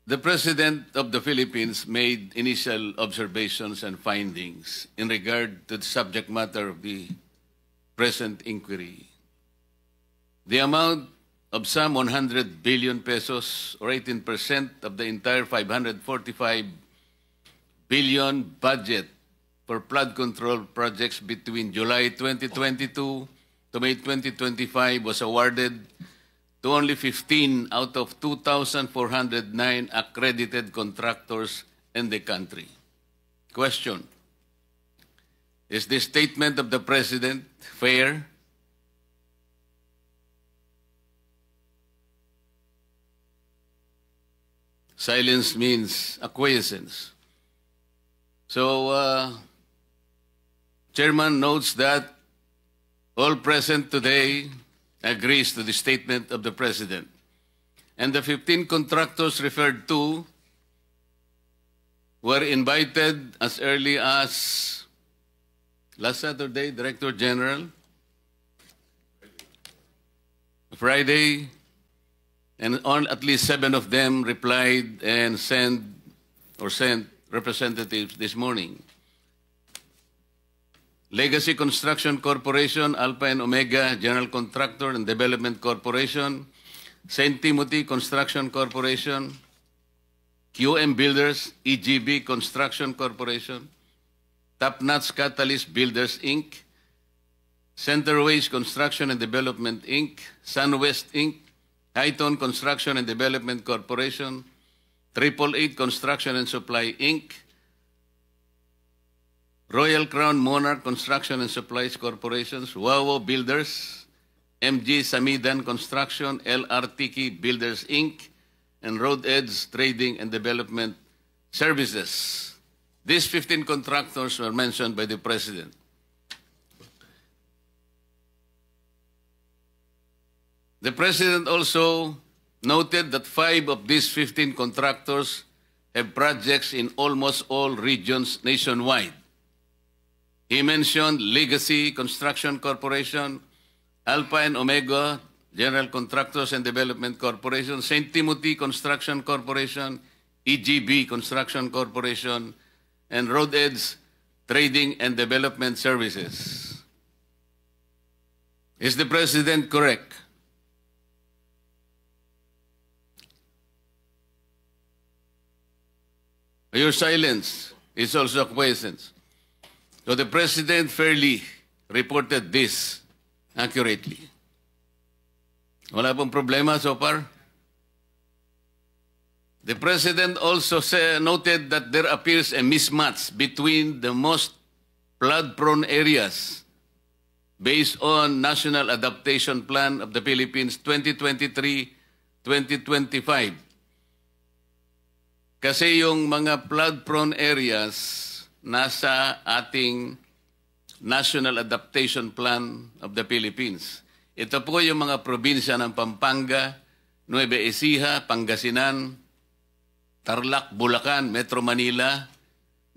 The President of the Philippines made initial observations and findings in regard to the subject matter of the present inquiry. The amount of some 100 billion pesos, or 18% of the entire 545 billion budget for flood control projects between July 2022 to May 2025 was awarded to only 15 out of 2,409 accredited contractors in the country. Question: is this statement of the President fair? Silence means acquiescence. So, Chairman notes that all present today agrees to the statement of the President. And the 15 contractors referred to were invited as early as last Saturday, Director General, Friday, and at least 7 of them replied and sent representatives this morning. Legacy Construction Corporation, Alpha and Omega General Contractor and Development Corporation, St. Timothy Construction Corporation, QM Builders, EGB Construction Corporation, Top-Notch Catalyst Builders, Inc., Centerways Construction and Development, Inc., SunWest, Inc., Highton Construction and Development Corporation, 888 Construction and Supply, Inc., Royal Crown Monarch Construction and Supplies Corporations, Wawo Builders, MG Samidan Construction, LRTK Builders, Inc., and Road Edge Trading and Development Services. These 15 contractors were mentioned by the President. The President also noted that 5 of these 15 contractors have projects in almost all regions nationwide. He mentioned Legacy Construction Corporation, Alpha and Omega General Contractors and Development Corporation, St. Timothy Construction Corporation, EGB Construction Corporation, and Road Edge Trading and Development Services. Is the President correct? Your silence is also acquiescence. So the President fairly reported this accurately. Wala pong problema so far? The President also noted that there appears a mismatch between the most flood-prone areas based on National Adaptation Plan of the Philippines 2023-2025. Kasi yung mga flood-prone areas nasa ating National Adaptation Plan of the Philippines. Ito po yung mga probinsya ng Pampanga, Nueva Ecija, Pangasinan, Tarlac, Bulacan, Metro Manila,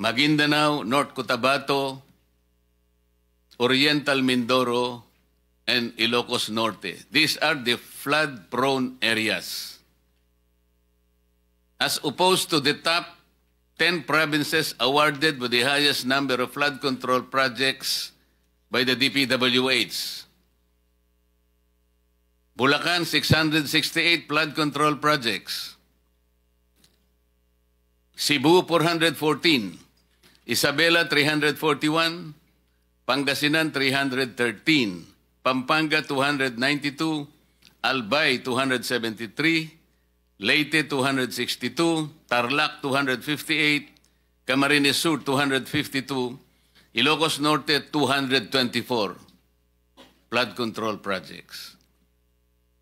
Maguindanao, North Cotabato, Oriental Mindoro, and Ilocos Norte. These are the flood-prone areas. As opposed to the top 10 provinces awarded with the highest number of flood control projects by the DPWH. Bulacan, 668 flood control projects. Cebu, 414. Isabela, 341. Pangasinan, 313. Pampanga, 292. Albay, 273. Leyte, 262, Tarlac, 258, Camarines Sur, 252, Ilocos Norte, 224 flood control projects.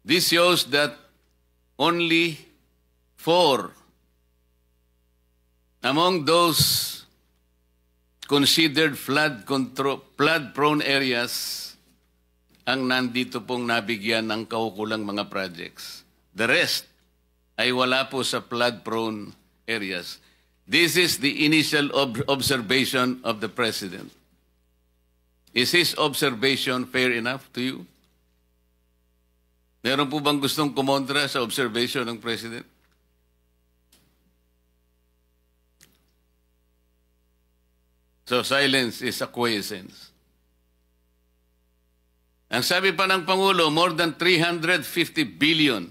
This shows that only 4 among those considered flood-prone areas ang nandito pong nabigyan ng kaukulang mga projects. The rest ay wala po sa flood-prone areas. This is the initial observation of the President. Is his observation fair enough to you? Meron po bang gustong kumontra sa observation ng President? So silence is acquiescence. Ang sabi pa ng Pangulo, more than 350 billion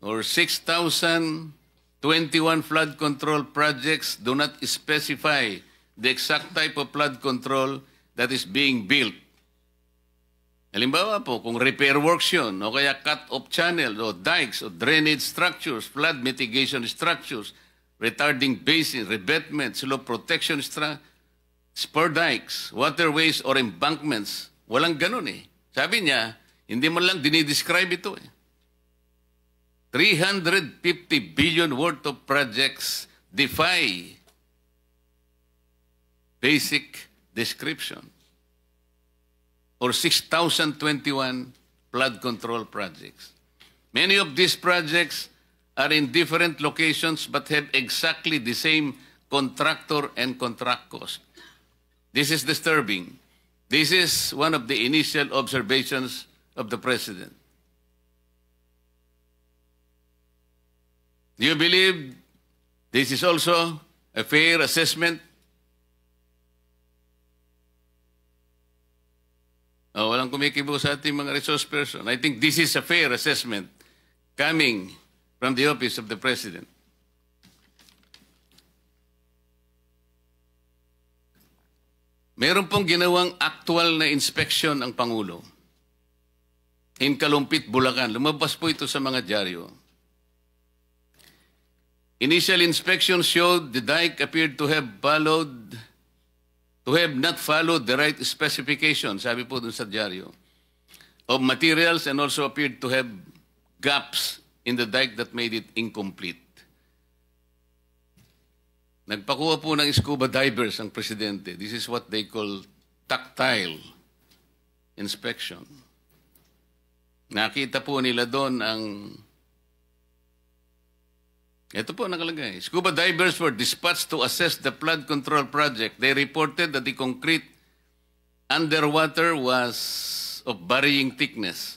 or 6,021 flood control projects do not specify the exact type of flood control that is being built. Halimbawa po, kung repair works yun, o kaya cut-off channel, o dikes, o drainage structures, flood mitigation structures, retarding basins, revetments, slope protection spur dikes, waterways, or embankments. Walang ganun eh. Sabi niya, hindi man lang dinidescribe ito eh. 350 billion worth of projects defy basic description. Or 6,021 flood control projects. Many of these projects are in different locations but have exactly the same contractor and contract cost. This is disturbing. This is one of the initial observations of the President. Do you believe this is also a fair assessment? Oh, walang kumikibo sa ating mga resource person. I think this is a fair assessment coming from the office of the President. Meron pong ginawang actual na inspection ang Pangulo. In Kalumpit, Bulacan. Lumabas po ito sa mga dyaryo. Initial inspection showed the dike appeared to have not followed the right specifications, sabi po dun sa dyaryo, of materials, and also appeared to have gaps in the dike that made it incomplete. Nagpakuha po ng scuba divers ang Presidente. This is what they call tactile inspection. Nakita po nila doon ang... Ito po nakalagay. Scuba divers were dispatched to assess the flood control project. They reported that the concrete underwater was of varying thickness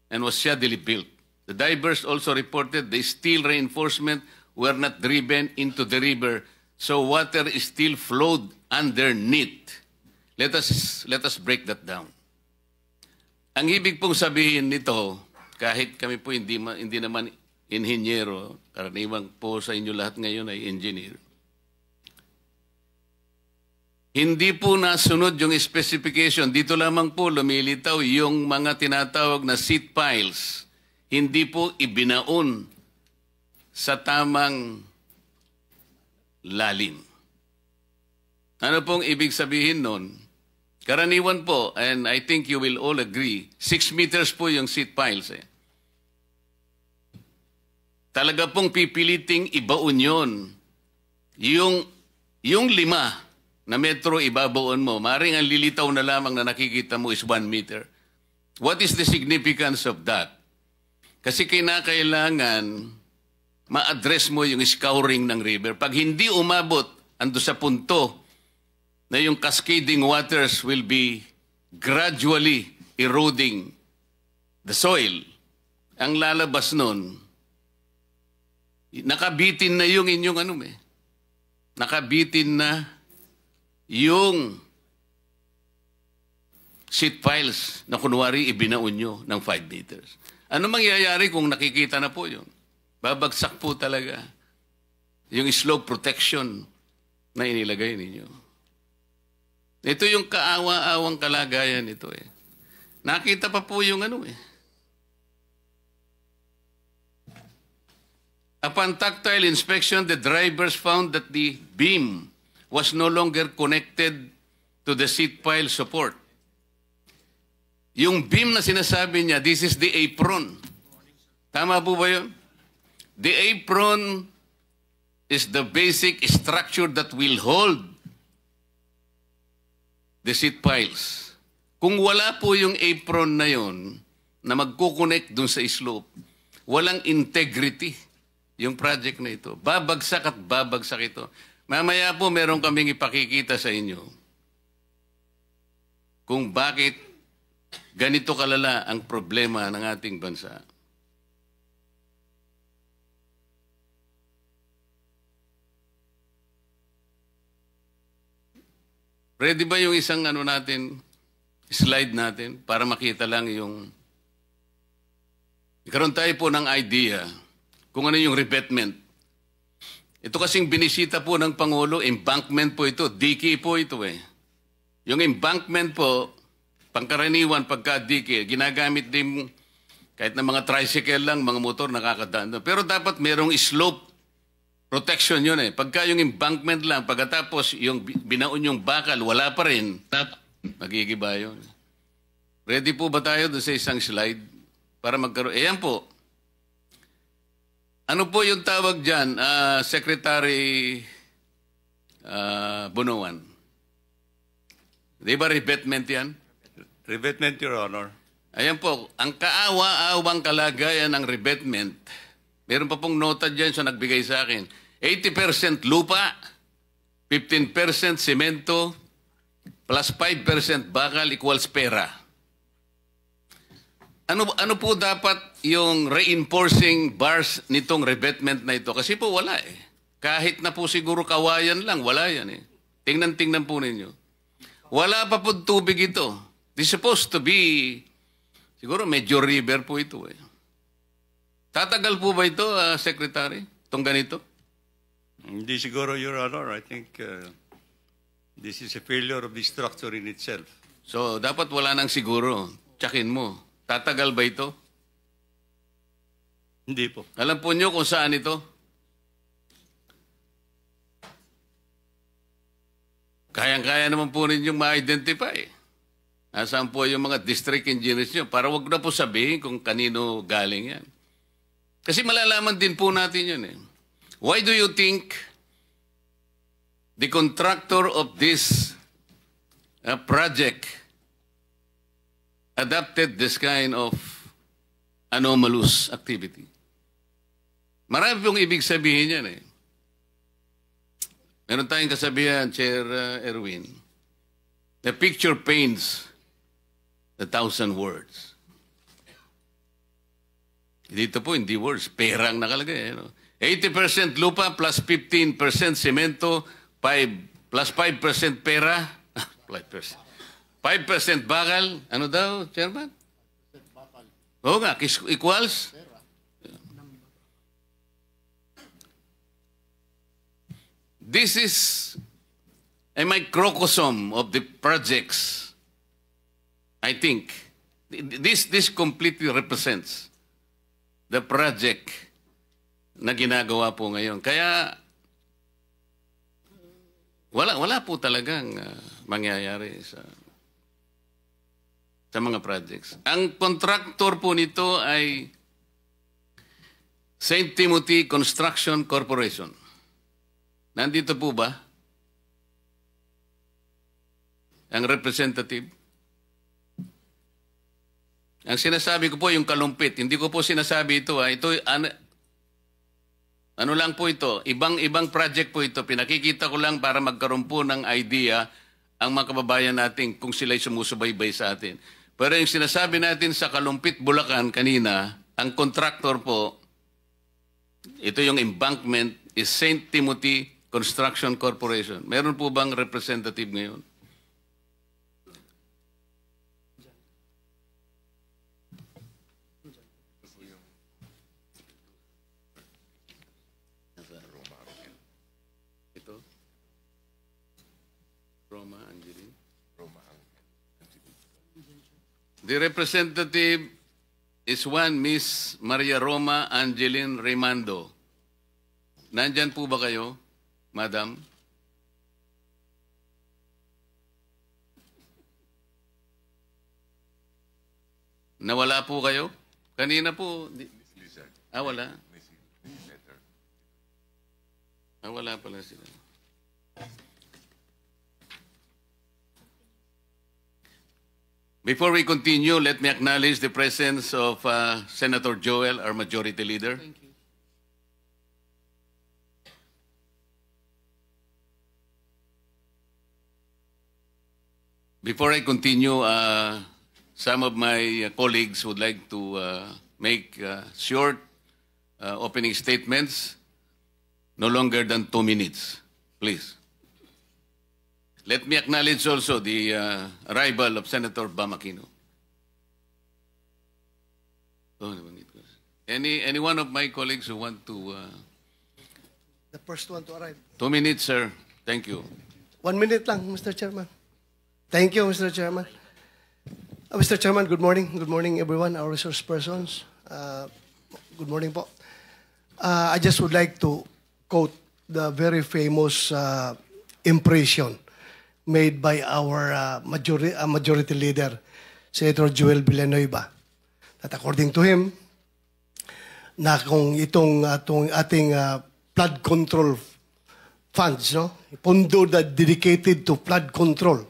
and was shaddily built. The divers also reported the steel reinforcement were not driven into the river, so water is still flowed underneath. Let us break that down. Ang ibig pong sabihin nito, kahit kami po hindi naman inhinyero, karaniwang po sa inyo lahat ngayon ay engineer. Hindi po nasunod yung specification. Dito lamang po lumilitaw yung mga tinatawag na seat piles. Hindi po ibinaon sa tamang lalim. Ano pong ibig sabihin nun? Karaniwan po, and I think you will all agree, 6 meters po yung seat piles eh. Talaga pong pipiliting ibaon yun. Yung 5 na metro ibabaon mo, maring ang lilitaw na lamang na nakikita mo is 1 meter. What is the significance of that? Kasi kinakailangan ma-address mo yung scouring ng river. Pag hindi umabot, ando sa punto na yung cascading waters will be gradually eroding the soil, ang lalabas nun, nakabitin na yung inyong nakabitin na yung seat piles na kunwari ibinaon nyo ng 5 meters. Ano mangyayari kung nakikita na po yun? Babagsak po talaga yung slope protection na inilagay ninyo. Ito yung kaawa-awang kalagayan nito eh. Nakita pa po yung Upon tactile inspection, the drivers found that the beam was no longer connected to the seat pile support. Yung beam na sinasabi niya, this is the apron. Tama po ba yun? The apron is the basic structure that will hold the seat piles. Kung wala po yung apron na yun, na magkukonect dun sa slope, walang integrity yung project na ito. Babagsak at babagsak ito. Mamaya po meron kaming ipakikita sa inyo kung bakit ganito kalala ang problema ng ating bansa. Ready ba yung isang ano natin, slide natin para makita lang yung... Ikaroon tayo po ng idea kung ano yung revetment. Ito kasing binisita po ng Pangulo, embankment po ito, diki po ito eh. Yung embankment po, pangkaraniwan pagka diki, ginagamit din kahit na mga tricycle lang, mga motor nakakadaan. Pero dapat merong slope protection yun eh. Pagka yung embankment lang, pagkatapos yung binaon yung bakal, wala pa rin, magigiba yun. Ready po ba tayo doon sa isang slide para magkaroon? Ayan po. Ano po yung tawag dyan, Secretary Bunuan? Di ba revetment yan? Revetment, Your Honor. Ayan po, ang kaawa-awang kalagayan ng revetment, meron pa pong nota dyan sa nagbigay sa akin. 80% lupa, 15% semento, plus 5% bakal equals pera. Ano po dapat yung reinforcing bars nitong revetment na ito? Kasi po wala eh. Kahit na po siguro kawayan lang, wala yan eh. Tingnan po ninyo. Wala pa po tubig ito. This is supposed to be, siguro medyo river po ito eh. Tatagal po ba ito, Secretary? Itong ganito? Hindi siguro, Your Honor. I think this is a failure of the structure in itself. So, dapat wala nang siguro. Tsakin mo. Tatagal ba ito? Hindi po. Alam po nyo kung saan ito? Kayang-kaya naman po ninyong ma-identify. Nasaan po yung mga district engineers nyo? Para wag na po sabihin kung kanino galing yan. Kasi malalaman din po natin yun eh. Why do you think the contractor of this project adopted this kind of anomalous activity? Marami pong ibig sabihin yan eh. Meron tayong kasabihan, Chair Erwin, the picture paints 1,000 words. Dito po, hindi words, perang nakalagay. 80% lupa plus 15% semento, 5 plus 5% pera, 5%. 5% bakal, ano daw, Chairman? 5% bakal. Oo nga, equals? This is a microcosm of the projects. I think this completely represents the project na ginagawa po ngayon. Kaya wala po talagang mangyayari sa mga projects. Ang contractor po nito ay St. Timothy Construction Corporation. Nandito po ba ang representative? Ang sinasabi ko po yung kalumpit. Hindi ko po sinasabi ito. Ito ano lang po ito. Ibang project po ito. Pinakikita ko lang para magkaroon po ng idea ang mga kababayan natin kung sila'y sumusubaybay sa atin. Pero yung sinasabi natin sa Kalumpit, Bulacan kanina, ang contractor po, ito yung embankment, is St. Timothy Construction Corporation. Meron po bang representative ngayon? Ito? Roma Angeline? The representative is one Miss Maria Roma Angeline Rimando. Nandyan po ba kayo, Madam? Nawala po kayo? Kanina po. Wala. Wala pala sila. Before we continue, let me acknowledge the presence of Senator Joel, our Majority Leader. Thank you. Before I continue, some of my colleagues would like to make short opening statements, no longer than 2 minutes. Please. Let me acknowledge also the arrival of Senator Bam Aquino. Oh, any one of my colleagues who want to... The first one to arrive. 2 minutes, sir. Thank you. 1 minute lang, Mr. Chairman. Thank you, Mr. Chairman. Mr. Chairman, good morning. Good morning, everyone, our resource persons. Good morning po. I just would like to quote the very famous impression made by our majority leader, Senator Joel Villanueva, that according to him, na kung itong ating flood control funds, no, pondo that dedicated to flood control,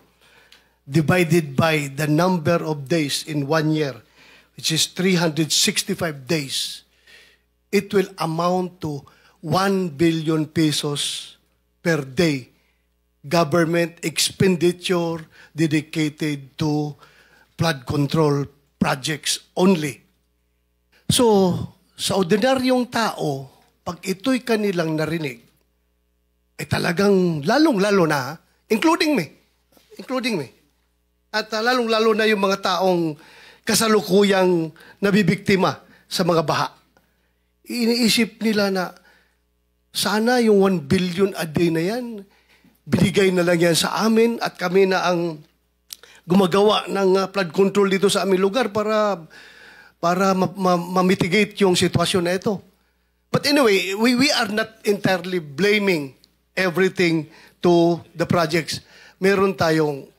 divided by the number of days in 1 year, which is 365 days, it will amount to 1 billion pesos per day government expenditure dedicated to flood control projects only. So, sa ordinaryong tao, pag ito'y kanilang narinig, ay talagang lalong-lalo na, including me. At lalong-lalo na yung mga taong kasalukuyang nabibiktima sa mga baha. Iniisip nila na sana yung 1 billion a day na yan, binigay na lang yan sa amin at kami na ang gumagawa ng flood control dito sa aming lugar para ma-mitigate yung sitwasyon na ito. But anyway, we are not entirely blaming everything to the projects. Meron tayong,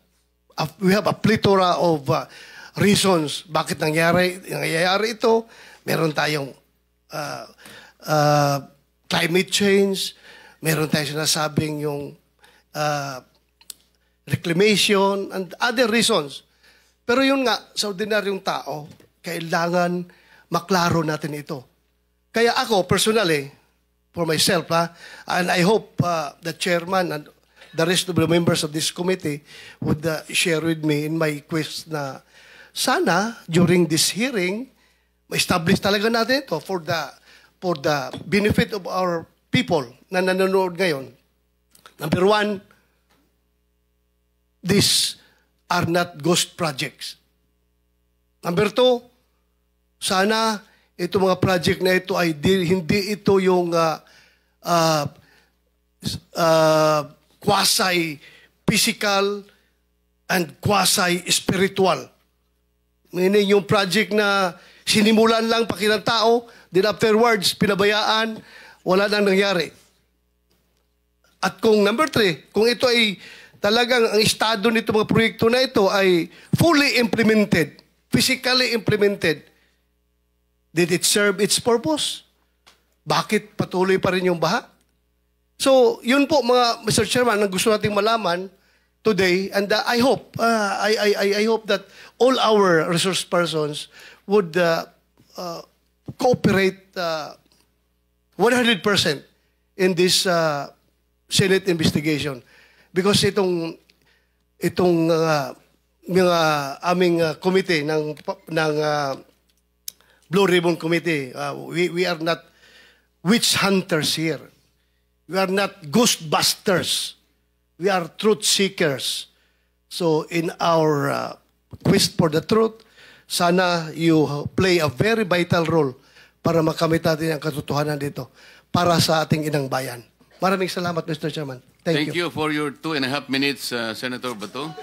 we have a plethora of reasons bakit nangyayari ito. Meron tayong climate change, meron tayong sinasabing yung reclamation and other reasons. Pero yun nga, sa ordinaryong tao, kailangan maklaro natin ito. Kaya ako, personally, for myself, and I hope the chairman and the rest of the members of this committee would share with me in my quest na sana, during this hearing, ma-establish talaga natin ito for the benefit of our people na nanonood ngayon. Number one, these are not ghost projects. Number two, sana itong mga project na ito ay hindi ito yung quasi-physical and quasi-spiritual. Meaning yung project na sinimulan lang pakilang tao, then afterwards, pinabayaan, wala nang nangyari. At kung number three, kung ito ay talagang ang estado nito mga proyekto na ito ay fully implemented, physically implemented, did it serve its purpose? Bakit patuloy pa rin yung baha? So, yun po mga Mr. Chairman, ang gusto nating malaman today, and I hope that all our resource persons would cooperate 100% in this Senate investigation. Because itong mga aming committee ng Blue Ribbon Committee, we are not witch hunters here. We are not ghostbusters. We are truth seekers. So in our quest for the truth, sana you play a very vital role para makamit natin ang katotohanan dito para sa ating inang bayan. Maraming salamat, Mr. Chairman. Thank you. Thank you for your 2.5 minutes, Senator Bato.